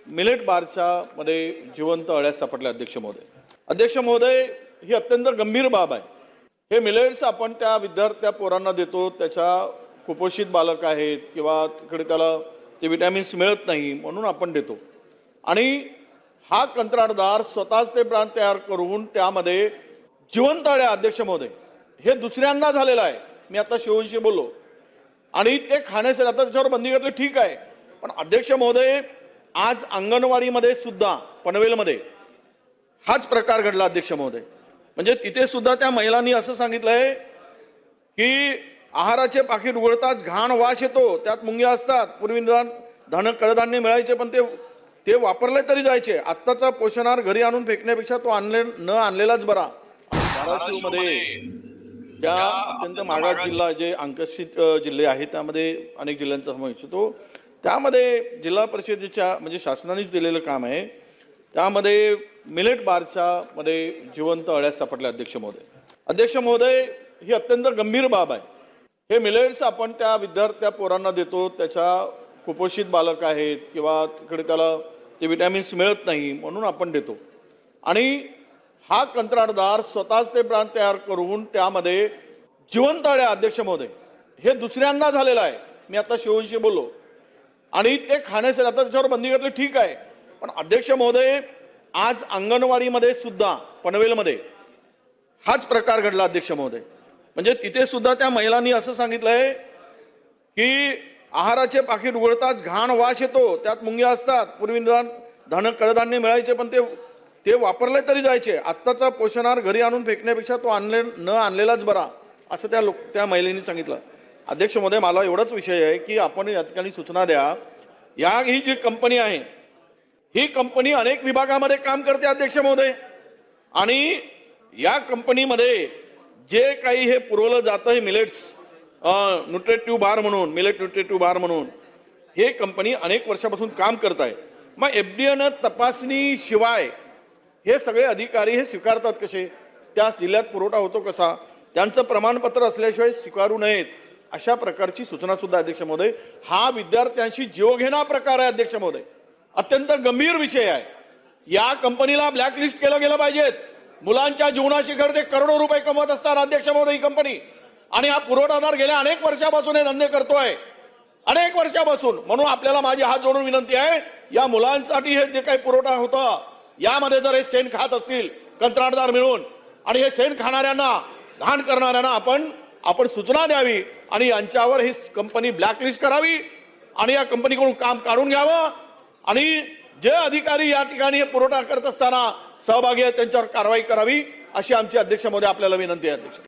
Millet बारच्या मध्ये जिवंत अळ्या सापडल्या अध्यक्ष महोदय ही अत्यंत गंभीर बाब आहे। हे मिलेट्स आपण त्या विद्यार्थ्या पोरांना देतो, त्याच्या कुपोषित बालक आहेत किंवा तिकडे त्याला ते विटॅमिन्स मिळत नाही म्हणून आपण देतो आणि हा कंत्राटदार स्वतःच ते ब्रँड तयार करून त्यामध्ये जिवंत अळ्या अध्यक्ष महोदय हे दुसऱ्यांदा झालेलं आहे। मी आता शिवशी बोललो आणि ते खाण्यासाठी आता त्याच्यावर बंदी घातली ठीक आहे, पण अध्यक्ष महोदय आज अंगणवाडीमध्ये सुद्धा पनवेलमध्ये हाच प्रकार घडला अध्यक्ष महोदय। म्हणजे तिथे सुद्धा त्या महिलांनी असं सांगितलंय की आहाराचे पाकिट उघडताच घाण वास येतो, त्यात मुंग्या असतात, पूर्वी धन कडधान्य मिळायचे पण ते वापरले तरी जायचे, आत्ताचा पोषण आहार घरी आणून फेकण्यापेक्षा तो न आणलेलाच बरा। धाराशिवमध्ये त्या अत्यंत मागास जिल्हा जे आकर्षित जिल्हे आहेत त्यामध्ये अनेक जिल्ह्यांचा समावेश होतो, त्यामध्ये जिल्हा परिषदेच्या म्हणजे शासनानेच दिलेलं काम आहे, त्यामध्ये मिलेट बारच्या मध्ये जिवंत अळ्या सापडल्या अध्यक्ष महोदय ही अत्यंत गंभीर बाब आहे। हे मिलेट्स आपण त्या विद्यार्थ्या पोरांना देतो, त्याच्या कुपोषित बालक आहेत किंवा तिकडे त्याला ते विटॅमिन्स मिळत नाही म्हणून आपण देतो आणि हा कंत्राटदार स्वतःच ते ब्रँड तयार करून त्यामध्ये जिवंत अळ्या अध्यक्ष महोदय हे दुसऱ्यांदा झालेलं आहे। मी आता शिवशी बोललो आणि ते खाण्यासाठी आता त्याच्यावर बंदी घातली ठीक आहे, पण अध्यक्ष महोदय आज अंगणवाडीमध्ये सुद्धा पनवेलमध्ये हाच प्रकार घडला अध्यक्ष महोदय। म्हणजे तिथे सुद्धा त्या महिलांनी असं सांगितलंय की आहाराचे पाकिट उघडताच घाण वास येतो, त्यात मुंग्या असतात, पूर्वी धन कडधान्य मिळायचे पण ते वापरले तरी जायचे, आत्ताचा पोषण आहार घरी आणून फेकण्यापेक्षा तो न आणलेलाच बरा असं त्या महिलेने सांगितलं। अध्यक्ष महोदय मला एवढाच विषय आहे की आपण या ठिकाणी सूचना द्या, ही जी कंपनी आहे ही कंपनी अनेक विभागामध्ये काम करते अध्यक्ष महोदय आणि या कंपनीमध्ये जे काही हे पुरवलं जातं हे मिलेट्स न्यूट्रिटिव्ह बार म्हणून मिलेट न्यूट्रिटिव्ह बार म्हणून हे कंपनी अनेक वर्षापासून काम करत आहे। मग एफडीएनं तपासणी शिवाय हे सगळे अधिकारी हे स्वीकारतात कसे, त्या जिल्ह्यात पुरवठा होतो कसा, त्यांचं प्रमाणपत्र असल्याशिवाय स्वीकारू नयेत अशा प्रकारची सूचना सुद्धा अध्यक्ष महोदय। हा विद्यार्थ्यांशी जीवघेणा प्रकार आहे अध्यक्ष महोदय, अत्यंत गंभीर विषय आहे। या कंपनीला ब्लॅकलिस्ट केलं गेलं पाहिजेत। मुलांच्या जीवनाशी घडते करोडो रुपये कमवत असतात अध्यक्ष महोदय ही कंपनी आणि हा पुरवठादार गेल्या अनेक वर्षापासून हे धंदे करतोय, अनेक वर्षापासून। म्हणून आपल्याला माझी हात जोडून विनंती आहे, या मुलांसाठी हे जे काही पुरवठा होता यामध्ये जर हे शेण खात असतील कंत्राटदार मिळून आणि हे शेण खाणाऱ्यांना घाण करणाऱ्यांना आपण सूचना द्यावी आणि यांच्यावर ही कंपनी ब्लॅकलिस्ट करावी आणि या कंपनीकडून काम काढून घ्यावं आणि जे अधिकारी या ठिकाणी हे पुरवठा करत असताना सहभागी आहेत त्यांच्यावर कारवाई करावी अशी आमची अध्यक्ष महोदय आपल्याला विनंती आहे अध्यक्ष।